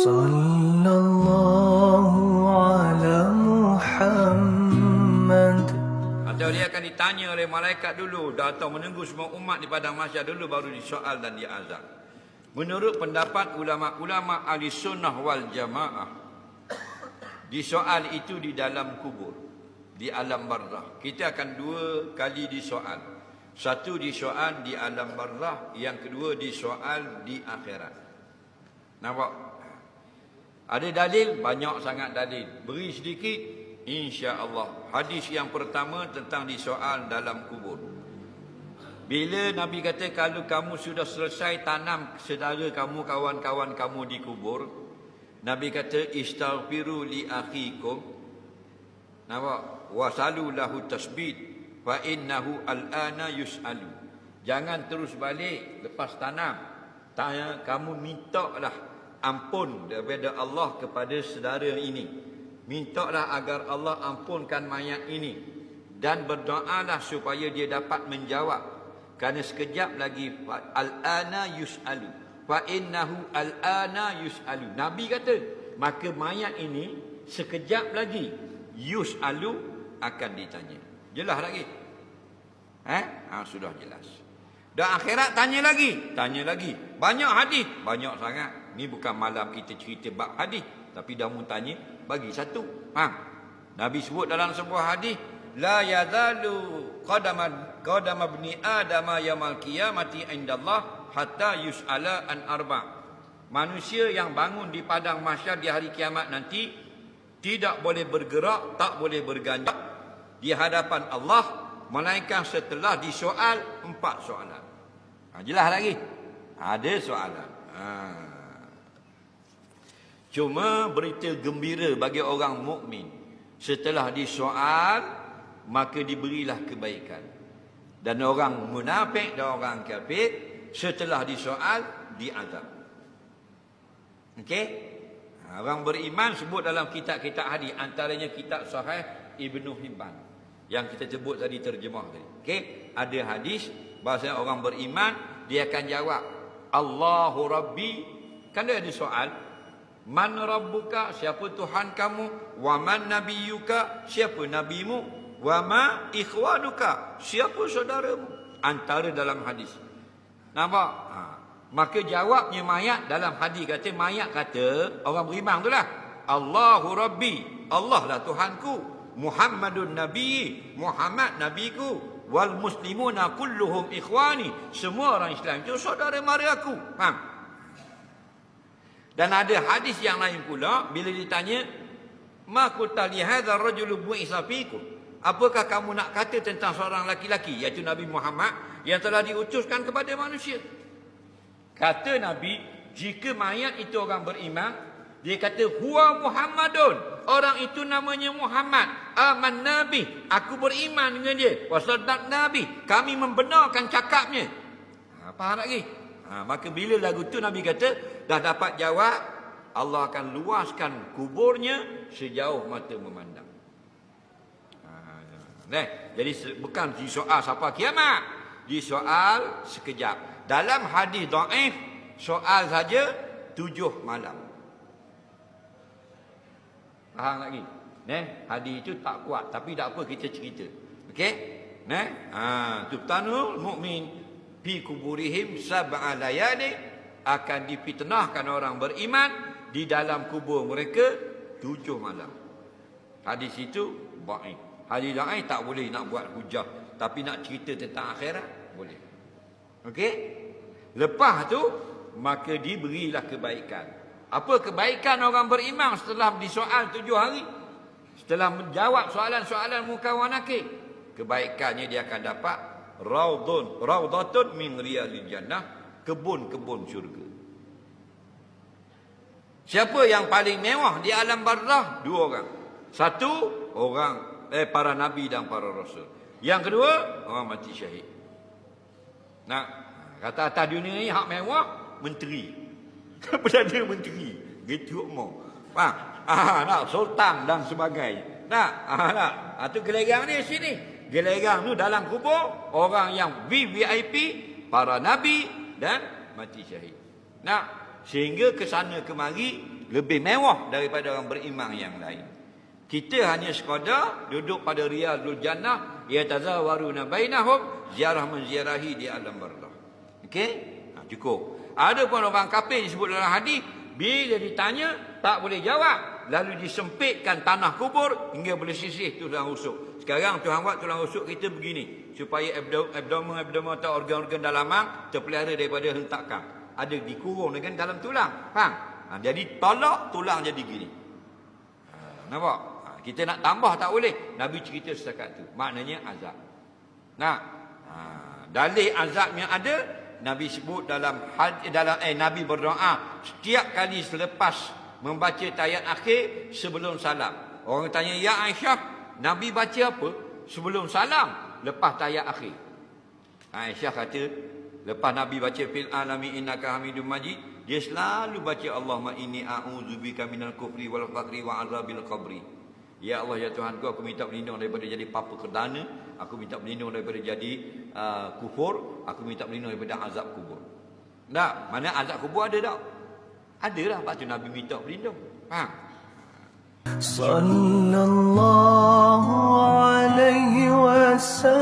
Sallallahu ala Muhammad. Atau dia akan ditanya oleh malaikat dulu atau menunggu semua umat di padang mahsyar dulu baru disoal dan diazab. Menurut pendapat ulama-ulama ahli sunnah wal jamaah, disoal itu di dalam kubur, di alam barzah. Kita akan dua kali disoal. Satu disoal di alam barzah, yang kedua disoal di akhirat. Nampak? Ada dalil? Banyak sangat dalil. Beri sedikit, insya-Allah. Hadis yang pertama tentang disoal dalam kubur. Bila Nabi kata kalau kamu sudah selesai tanam saudara kamu, kawan-kawan kamu di kubur, Nabi kata istaghfiru li akhikum. Nampak? Wasalu lahu tasbit fa innahu al-ana yus'alu. Jangan terus balik lepas tanam. Tanya, kamu mintalah ampun daripada Allah kepada saudara ini. Mintalah agar Allah ampunkan mayat ini. Dan berdoalah supaya dia dapat menjawab. Kerana sekejap lagi al-ana yus'alu. Fa innahu al-ana yus'alu. Nabi kata, maka mayat ini sekejap lagi yus'alu akan ditanya. Jelas lagi? Sudah jelas. Dan akhirat tanya lagi. Banyak hadis, banyak sangat. Ni bukan malam kita cerita bab hadis, tapi dah mun tanya bagi satu. Nabi sebut dalam sebuah hadis, la yazalu qadama ibni adam yaumil qiyamati indallah hatta yus'ala an arba'. Manusia yang bangun di padang mahsyar di hari kiamat nanti tidak boleh bergerak, tak boleh berganjak di hadapan Allah melainkan setelah disoal 4 soalan. Jelas lagi? Ada soalan. Cuma berita gembira bagi orang mukmin, setelah disoal maka diberilah kebaikan. Dan orang munafik dan orang kafir setelah disoal diazab. Okey? Orang beriman sebut dalam kitab-kitab hadis, antaranya kitab Sahih Ibnu Hibban yang kita sebut tadi terjemah tadi. Okey? Ada hadis bahasa orang beriman dia akan jawab Allahu Rabbi. Kan dia ada soal, man rabbuka, siapa Tuhan kamu, wa man nabiyyuka, siapa nabimu, wa ma ikhwanuka, siapa saudaramu. Antara dalam hadis. Nampak? Maka jawabnya mayat dalam hadis kata, mayat kata, orang beriman tu lah, Allahu Rabbi, Allah lah Tuhanku, Muhammadun Nabi, Muhammad Nabiku, wal muslimuna kulluhum ikhwani, semua orang Islam itu saudara mara aku. Faham? Dan ada hadis yang lain pula, bila ditanya, ma qulta li hadzal rajul bu'isa fikum, apakah kamu nak kata tentang seorang laki-laki, iaitu Nabi Muhammad yang telah diutuskan kepada manusia? Kata Nabi, jika mayat itu orang beriman, dia kata huwa Muhammadun, orang itu namanya Muhammad, aman Nabi, aku beriman dengan dia, wasaddaq Nabi, kami membenarkan cakapnya. Faham lagi? Maka bila lagu tu Nabi kata dah dapat jawab, Allah akan luaskan kuburnya sejauh mata memandang. Jadi bukan disoal siapa kiamat, disoal sekejap. Dalam hadis dhaif, soal saja 7 malam. Faham lagi? Hadis itu tak kuat, tapi tak apa, kita cerita. Okey? Tubtanul mukmin fi kuburihim sab'a layali, akan difitnahkan orang beriman di dalam kubur mereka 7 malam. Hadis itu dhaif. Hadis dhaif tak boleh nak buat hujah, tapi nak cerita tentang akhirat boleh. Okey? Lepas tu maka diberilah kebaikan. Apa kebaikan orang beriman setelah disoal 7 hari? Setelah menjawab soalan-soalan munkar wa nakir, kebaikannya dia akan dapat raudatun min riyadil jannah, kebun-kebun syurga. Siapa yang paling mewah di alam barzah? 2 orang. Satu, orang para nabi dan para rasul. Yang kedua, orang mati syahid. Nah, kata atas dunia ni hak mewah menteri. Perdana menteri. Gitu umur. Nak sultan dan sebagainya. Nak, tu gelerang ni sini. Gelerang tu dalam kubur orang yang VVIP, para nabi dan mati syahid. Nah, sehingga ke sana kemari lebih mewah daripada orang beriman yang lain. Kita hanya sekadar duduk pada riyadul jannah, yatazawaruna bainahum, ziarah menziarahi di alam barzakh. Okey? Cukup. Ada pun orang kafir disebut dalam hadis, bila ditanya tak boleh jawab, lalu disempitkan tanah kubur hingga boleh sisih tulang rusuk. Sekarang Tuhan buat tulang rusuk kita begini, supaya abdomen atau organ-organ dalaman terpelihara daripada hentakan. Ada dikurung dengan dalam tulang. Faham? Jadi tolak tulang jadi gini. Nampak? Kita nak tambah tak boleh. Nabi cerita setakat tu. Maknanya azab. Nah, dalil azab yang ada, Nabi sebut Nabi berdoa setiap kali selepas membaca tayat akhir sebelum salam. Orang tanya, ya Aisyah, Nabi baca apa sebelum salam lepas tayat akhir? Aisyah kata, lepas Nabi baca fil alami innaka hamidum majid, dia selalu baca Allahumma inni a'udzubika minal kufri wal faqri wa azabil qabri. Ya Allah, ya Tuhanku, aku minta berlindung daripada jadi papa perdana, aku minta berlindung daripada jadi kufur, aku minta berlindung daripada azab kubur. Tak? Mana azab kubur ada tak? Ada lah, lepas tu Nabi minta berlindung. Faham? Sallallahu alaihi wasallam.